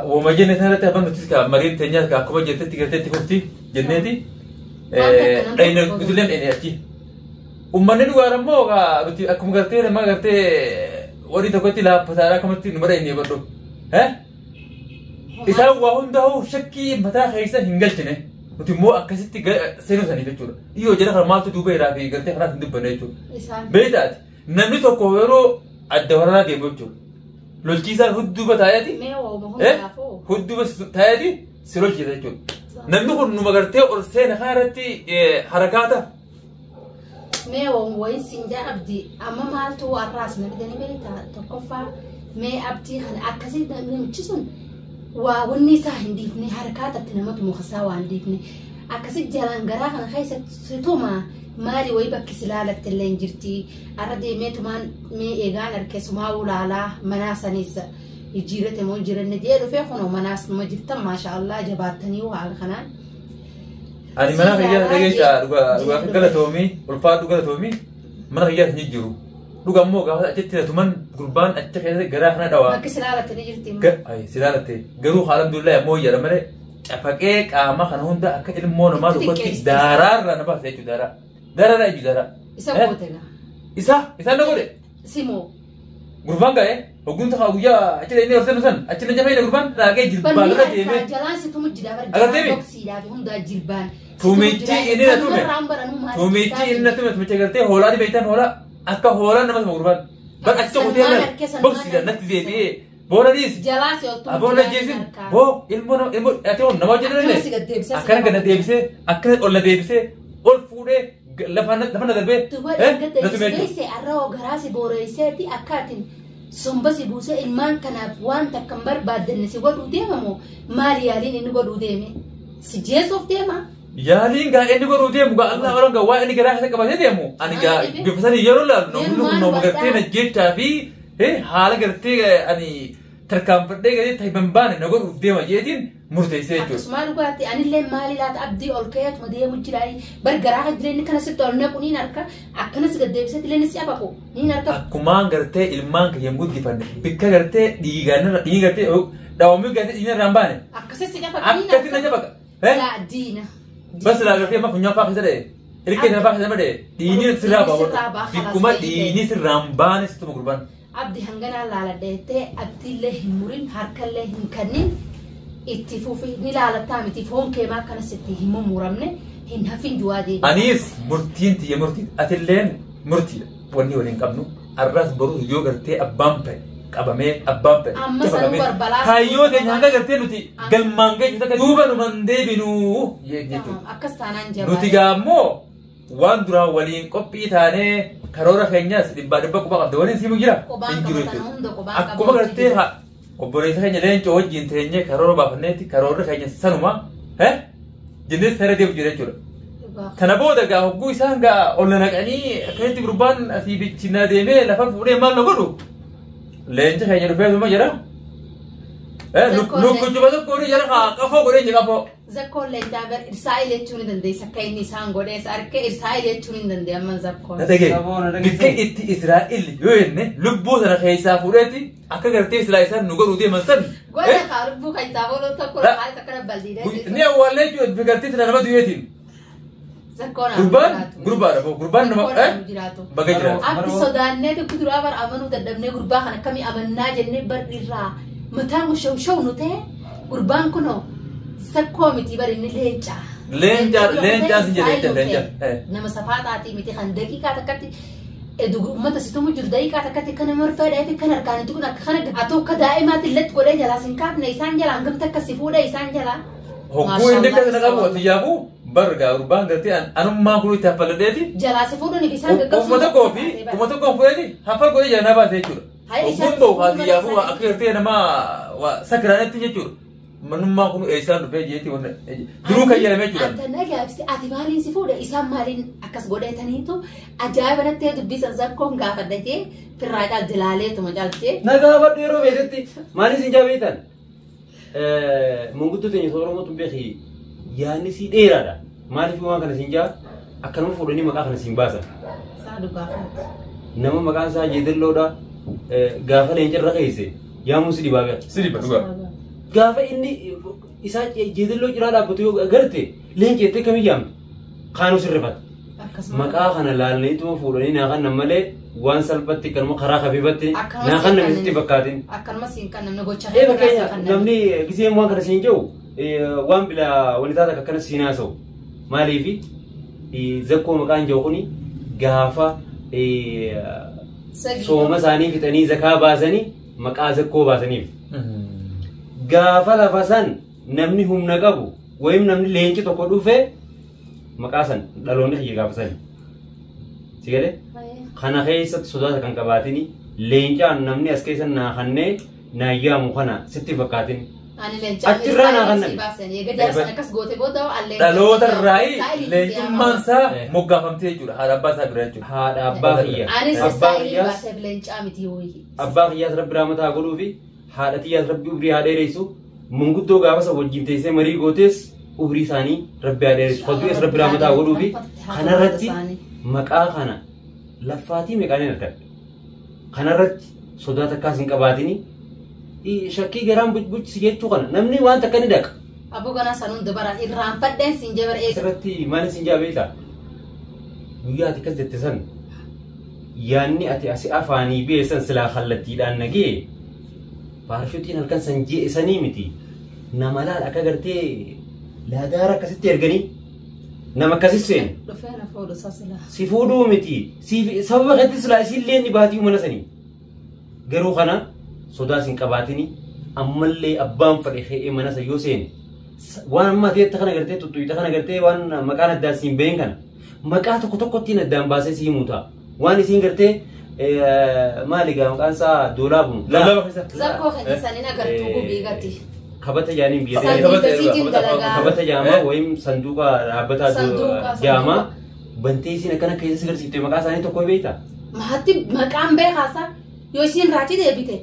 وما جينا ثانية تبان تسكا مريض تانية كأكما جتتي قرتي كفتي جنتي أين بتقولين أين أتي ومن نوع رموها بتي أكما قرتي لما قرتي وري تقولي لا بتارا كم تي نمرة إني بدو ها إذا وهم ده شكي متى خيسة هنجلتني بتي مو أكسيتي سينو سني بتشور يو جرا خرمال تدوبي رابي قرتي خلاص ندب بنيتو بيتات نمني تقولوا الدورة جيب بتشور لولتيزا هدو بتاعتي هدو بس بتاعتي سلول كذا بتشور نمني خو نمغرتي أرسين خارتي حركاته مي وين سنجا أبدي أما مالتو الراس نبدأ نبيتا تكفى مي أبدي خن أكسيد نمشيسون والنساء هنديفني حركات التنمط مخساوة هنديفني أكسيد جالان غراخن خيسة ستوما مالي ويبك سلالة اللين جرتي أردي مي تمان مي إيغان أركسوما ولالا مناسا نيسا يجيرة مونجر الندير وفيخونو مناس نمجرتا ما شاء الله جباتني وعلى خنان أنا mana kerja kerja dua kerja tomi, ulfa dua tomi, mana kerja nyijiru, dua mau kau aja tidak cuman kurban aja kerja gerak na dawa. Makin selalu terjadi tim. Ay selalu geru alhamdulillah mau ya ramai, apa ke kama kan honda akak ilmu nama tu pasti darar rana apa saya itu darar aja darar. Isa boleh lah. Isa nak boleh. Simo. Kurban kah? Hukum tak kau ya, aja ini urusan, aja ni jamai kurban, lagi jilbab lagi deh. Jalan situ mujibah. Agar deh. Honda jilbab. Tumici ini na tuh Tumici ini na tuh macam kerja hola di baitan hola, akka hola nama semua kurban. Bar acca hotel lah, box tidak nanti dia, bola dis. Jelas ya tuh. Apa lagi sih? Bo ilmu itu nama jadi ni. Akan kena dia bisa, akan orang dia bisa, all food lepas darbe. Tuh ada bisa arah garasi boresi ti akatin. Somba si busa ilman kana wan takambar badan si gua dia mamu mari alin ini gua dia me. Si Jesus dia mah. Ya ni enggak ini gua rutin buka Allah orang enggak wah ini gerak saya kebaca dia mu. Ani enggak biasanya ya lah no mengerti na jet tapi hal ngerti ani terkampar deh jadi tapi bemban na gua rutin mah jedin murtei saya tu. Semua gua hati ani le mali lat abdi olkayat mudi mujrai bergerak jadi ni kana setolnya pun ini narka akan segede bisa tile ni siapa ko ini narka. Aku mah ngerti ilman ke yang budi pandai. Bika ngerti digana ini ngerti dawami ngerti ini rambane. Aku sih siapa ini. Aku sih siapa? La dina. بس لا غير ما كنا فاخذ ده اللي كنا فاخذ ما ده ديني سرابا بكما ديني سرامبان ستو قربان عبد هنغنا لا دته عبد له مرين حركه له كنين اتفوفي نلا تام تفهم كما كان ستي هم مرمنه هن هفين جوادي انيس مرتين تي مرتين اتلين مرتي وني ولين قبنو الراس برو يوغرتي ابامبه abame abampe kayo de nyanga gerte nuti galmange kita kan duba nu mande binu ye gitu akastanan jaba nuti gamo wandura walin kopi tane karora kenya dibba dibba ko ba dawani simu gira injiro itu akko ba gerte ha obore sa kenya len cho jintenye karora ba faneti karora kenya sanuma jinne sare de bujire chura tanabo daga hoggu isanga onnana kani kayti gurban asibi china de me la fa fude mal nogodu لين جه هني رفيع ثم جرا لوك كجوبا تو كوري جرا كافو كوري جرا كافو زكول لين جابر إرسائيل توني دندي سكاي نيسان غودي سارك إرسائيل توني دندي أمان زكول نتاعي كي إسرائيل يوين لبوس أنا خيسا فورتي أكا كرتي إسرائيل نقول ودي منسن غودي خاربو خيسا فورو تقول حال تكرر بلدي نيا والله جو بكرتي تنا ما دويتين Gurban nama bagaimana? Abdi saudara itu kudu awal amanu terdamne gurban karena kami amanah jenne berdira. Matang show nute gurban kuno sakko miti bari ni lenca. Lenca sendiri lenca. Nama safat ati miti khandaki kata kati. Edu umat situ mujur dai kata kati kana marfa dai fi kana kan tu kana kana atau kadaimat let gole jala singkat na isan jala anggam takasifu da isan jala. Hokku ini kan nagabu tijabu. Barga urban gerti anum ma kulu tapal deti jala sefudu ni bisa gagal kumato kopi hafal kau jana ba secur umbo kasi ya bu akhirnya nama wa sakrane tu secur manum ma kulu esan rupe jeti wonna dulu kaya leme curan antana gabsi atibarin sefudu isam marin akas gode tani itu ajaib nate tu bisa zakko ngafa dete pirraja dilale tu majalte nagawa dero bedeti mani sinjabitan mungutu teni soromo tu behi yani si dera maaliif waan kana sinjaa akkanuma fuudhanii maqaa kana siin baasan. Saadu gaafat. Nama maqaan isaa jeedalloodha gaafa leencarra keesse yaamuun si dhibaa beeku. Si dhiba dhugaa. gaafa inni isaa jeedalloo ciraa dhaabbatu yoo agarte leenceettee kamiyyaan kaanuu sirrifata. Maqaa kana laalaniituma fuudhanii naa kan malee waan salphatti kanuma karaa kafiifatti naa kan namni fakkaatin. Akkanuma siin kan namni gocha namni gisee waan kana siin jiru waan bila wantoota akka kana siin haasa'u maaliifi zakkoo maqaan jiru kuni gaafa sooma isaanii fixanii zakaa baasanii maqaa zakkoo baasaniif. Gaafa lafa san namni humna qabu wayim namni leenci tokko dhufee maqaa san dhaloonni xiyya gaafa sani. Si galee? Kana keessatti sodaata kan qabaatini leencaan namni as keessa naa kannee naayyaamu kana sitti fakkaatin. Achirraa naa kannan. Dhaloota irraayi leencummaan isaa moggaafamtee jechuudha. Haadha abbaa isaa bira jechuudha. Haadha abbaa kiyyaa. Abbaa kiyyaas rabbi raamataa godhuu fi haadha kiyyaas rabbi ubrii haa dheeressu. Munguddoo gaafa isa wajjin teessee marii gootees ubrii isaanii rabbi haa dheeressu. Hodduus rabbi raamataa godhuu fi kanarratti maqaa kana laffaatii meeqaaniin argadha. Kanarratti sodaata akkaas hin qabaatini. Shakkii garaan buchisi jechuu kana namni waan takka ni dhaqa. Abboo ganaa sanuun dabaraa irraanfadheen siin jabara eega. Asirratti maali siin jaabeeta? Guyyaa ati akkas jette san yaanni ati asi afaanii beesan silaa kallattiidhaan nagee Barshutiin halkan san jeesanii miti. Nama laal akka gartee laadaara akkasitti erganii nama akkasis seenu. Dhufeera fuudhu sasila. Si fuudhuu miti. Sababa kanatti silaa isillee ni baatii mana sanii. Garuu kana sodaa sin qabaatini ammallee abbaan fadhe he'ee mana san yoo seene waan amma ta'etti kana gartee tuttuuta kana gartee waan maqaan addaan siin been kana maqaa tokko tokkottiin addaan baasee sii muuta. Waan isiin gartee maali gaa maqaan isaa doolaabu. Zakkoo kan isaaniin agartuu gubii gati. Kabata jaaniin biyya kabata jaamaa wayim sanduuqa dhaabbataa jaamaa bantee isiin akkana keessa garsiifte maqaa isaanii tokko beekta. Mahatti maqaan beekaasa yoo isiin raachii deebite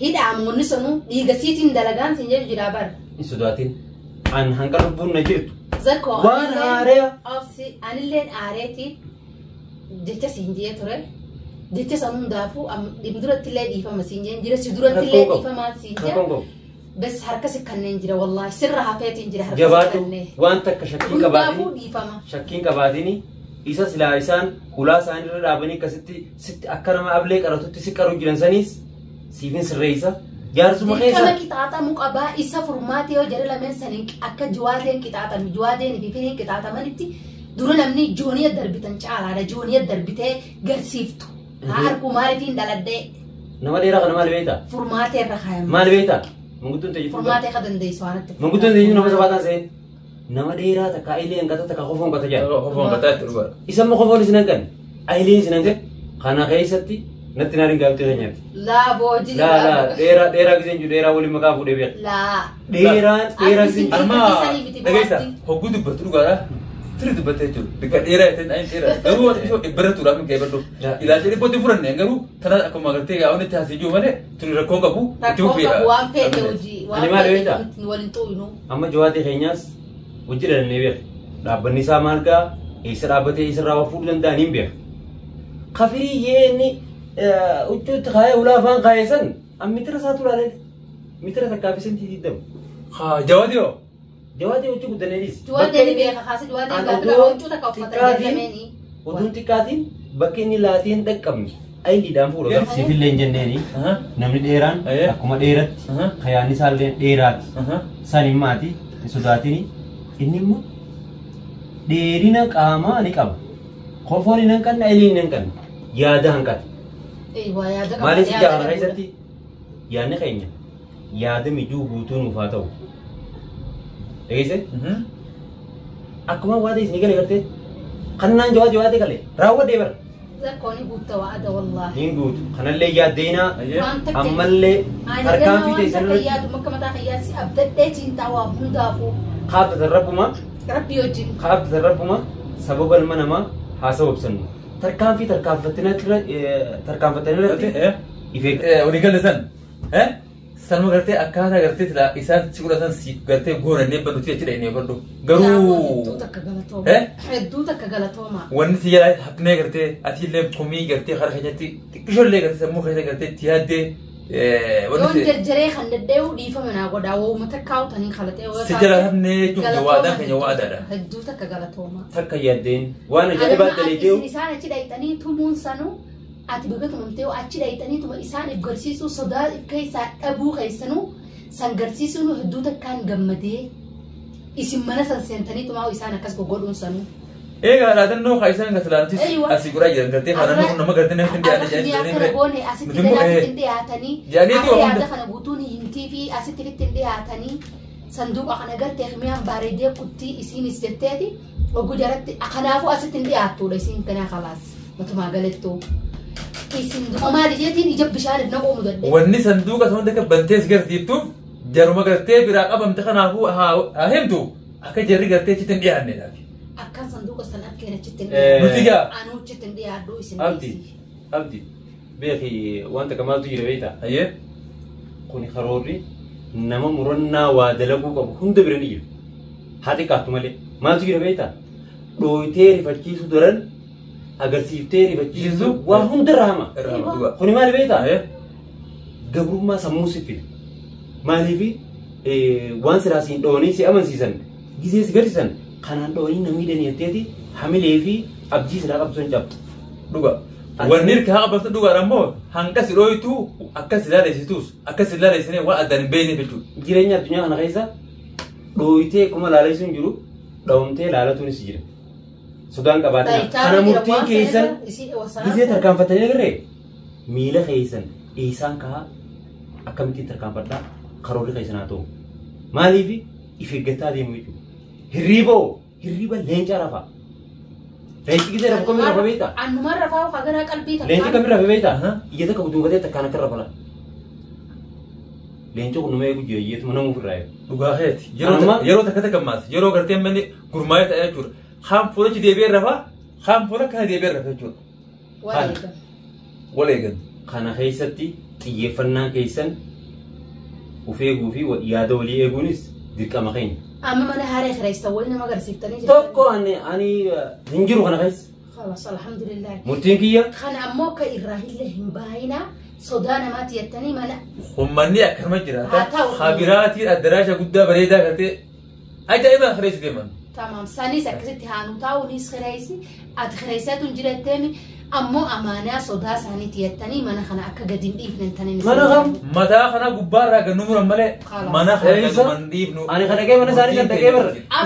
hidhaamoonni sanuu dhiigasiitiin dalagaan siin jedhu jira bara. Hin sodaatin an hanqa lubbuun na jirtu. Zakkoo waan haareya. Obsi anilleen aareeti jecha siin jee ture. Jecha sanuu hundaafuu duratti illee dhiifama siin jeen jira si duratti illee dhiifamaa siin jee. Bes harkasi kanneen jira wallahi sirra hafeetiin jira harkasi kanneen. Waan takka shakkiin qabaatini. Shakkiin qabaatini. Isa silaa isaan ulaa isaanii irra dhaabanii akkasitti sitti akka nama ablee qaratutti si qaruu jiran saniis siifin sirreessa. Jaarsuma keessa. Kana qixaaxamu qabaa isa furmaatee yoo jara lameen saniin akka juwaateen qixaaxamu juwaateen fi firiin qixaaxamanitti dura namni jooniya darbitan caalaadha jooniya darbitee garsiiftu. Harku maalitiin daladdee. Nama dheeraa kana maal beektaa? Furmaatee irra kaayama. Maal beektaa? Manguddoon ta'e. Furmaatee ka dandeessu waanatti. Manguddoon ta'e nama sabaataan seen. Nama dheeraa takka ayilee hanqata takka qofoon qata jira. Qofoon qata itti dhugaa. Isa immoo qofoon isin hanqan. Ayileen isin hanqan. Kana keessatti natti naariin gaafte nyaatti. Laa boojii. Laa dheeraa giseen jiru dheeraa waliin maqaa fuudhee beeka. Laa. Dheeraa giseen. Armaa dhageessa hogguu dubbatu dhugaadha. Tiri dubbattee jechuudha. Bika dheeraa ittiin ayin dheeraa. Garuu wanti baratuudhaaf hin qayyabadhu. Ilaalcha dhibbootti furanne garuu tana akkuma agartee gaa'onni itti haasii jiru malee tuni rakkoon qabu. Rakkoon qabu waan feete hojii. Ani maal beektaa? Waliin xu'inu. Amma jawaatee keenyaas hojii dhalannee beeka. Dhaabbanni isaa maal gaa eessa dhaabbatee eessarraa waa fuudhuu danda'an hin beeka. Kafirii yeenni huccuutti kaayee ulaa afaan kaayee san mitira isaatu ilaalee mitira takkaaf isinti diidamu. Jawaatee hoo? Jawaatee hojii guddanneenis. Jawaatee beeka kaasee jawaatee gaafira hojii takka uffatan jedhameenii. Oduun xiqqaatiin bakki inni laatiin dhaqqabne ayidiidhaan fuudha. Siifillee hin jenneeni namni dheeraan akkuma dheeratti kayaanni isaallee dheeraati. San himmaati hin sodaatini. Inni immoo dheerina qaamaa ni qaba. Kofoon hin hanqanne ayileen hin hanqanne yaada hanqate. Maaliif jaarraa keessatti yaadni keenya yaada mijuu guutuu nuuf haa ta'u. Dhageesse? Akkuma waadee isin gale gartee kannaan jawaatee galee raawwadee bara. Zakkooni guutta waada wallaahi. Hin guutu. Kanallee yaaddeenaa ammallee harkaan fiite isin irratti. Yaaduma akka mataa kiyyaatti abdaddee ciintaa waa hundaafuu. Kaabbatan rabbuma. Rabbi wajjin. Kaabbatan rabbuma sababa ilma namaa haa sababsannu. Tarkaanfii tarkaanfatanii irratti ifee. Walii galle san. Sanuma gartee akkaataa gartee isaan si godhatan si gartee goonannee badduutti jechuudha inni baddu. Garuu. Hedduu takka galatooma. Wanni si jala hafnee gartee ati illee komii gartee hara keenyatti xiqqishoollee gartee sammuu keessa gartee itti yaaddee يوم جرجري خنددو دي فمنا قدا ومتكاو تاني خلته سجل همني جو جوادا كن جوادا هدو تكغلتوما تك يدين وانا جاي بعد دليجو إنسان أشي دايتاني تومون سانو أتبقى ممتيو أشي دايتاني توما إنسان إبغرسيسو صدا كيسا أبو كيسانو سانغرسيسو نو هدو تكان جمدي اسم منا سنتاني توما إنسان أكاس بقولون سانو إيه قال هذا نو خايسان كسلانتي أسيقرا يرنتي فانا نو نما قدنا نحن ديانا جاني هذا خنا بوتوني هنتي في أسيتي تندي هاتني صندوق أخنا قرت يخميان باردية كتي إسين إستتاتي وجرت أخنافو أسيتندي هاتو ليسين كنا خلاص ما تما قالتو إسين وما ديجتين يجيب بشار بنقو مدرب وني صندوق أصلا دك بنتيس قرت يبتو جرما قرتي براقب امتخنافو هاهمتو أكا جري قرتي تندي هاتني لكن أكان صندوق أصلا أكيد تشتندي نتيجة أنا تشتندي هاتو إسين أبدي بيتي وأنت كمان تجي لبيتا أيه كوني خروري نما مرنا ودلقوا كم هند برنيجو هاتي كاتو مالي ما تجي لبيتا لو تيري فتشيسو درن أجر سيفتيري فتشيسو وهند رحمة كوني مالي بيتا أيه قبل ما سموسي في مالي في وان سراسين دوني سي أمن سيزن جزء سكرتسن خنان دوني نميدني يتيتي حملي في أبجي سلا أبصون جاب دوغا ونيرك ها بس دوغا رامو هانكاس رويتو أكاس لا ريسيتوس أكاس لا ريسيني وأدان بيني بتو جيرانيا الدنيا أنا غيسا رويتي كم لا ريسون جرو داومتي لا لا توني سجرا سودان كباتنا أنا مرتين كيسن جزء تركان فتني غيره ميلا كيسن إيسان كها أكمتي تركان فتا خروري كيسناتو مالي في إفقتا دي مويتو هريبا لينجا رفا لينجي كده رفا كم رفا بيتا أنا مرة رفا وخاجرها قلبي لينجي كم رفا بيتا ها يدا كبدو بدي تكانا كرفلا لينجي كنو ما يقول جيت منا مو في الرأي دوغا خيت يرو تكتا كماس يرو قرتين مني قرماية أيجور خام فولا كده بير رفا خام فولا كده بير رفا جور ولا يجن خانا خيستي يفنان كيسن وفي ويادولي يقولنس ديك أماكن أما من هاري خريس تولينا ما قرسيتني توكو أني هنجرو خنا خيس خلاص الحمد لله مرتينكية خنا أموك إبراهيم لهم باينا صدانا ما تيتني ما لا هم مني أكثر من جراتا خبراتي الدراسة قدّا بريدة كتير أجا إما خريس كمان تمام ساني سكرت هانو تاو نيس خريسي أتخريسات ونجرت تامي أمو أمانة صدا ساني تيتني ما نخنا أكا قديم إيفن تاني ما نخم متى خنا قبارة كنمر ملء ما نخنا من إيفنو أنا خنا كيف أنا ساني كنت كيف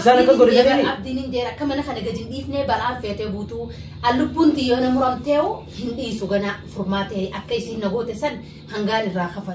ساني كنت قولي جبني أبدين ديرا كمان خنا قديم إيفن بلان فيته بوتو اللبون تيونا مرام تيو هندي سوغنا فرماتي أكيسين نقول تسن هنغاني راخفة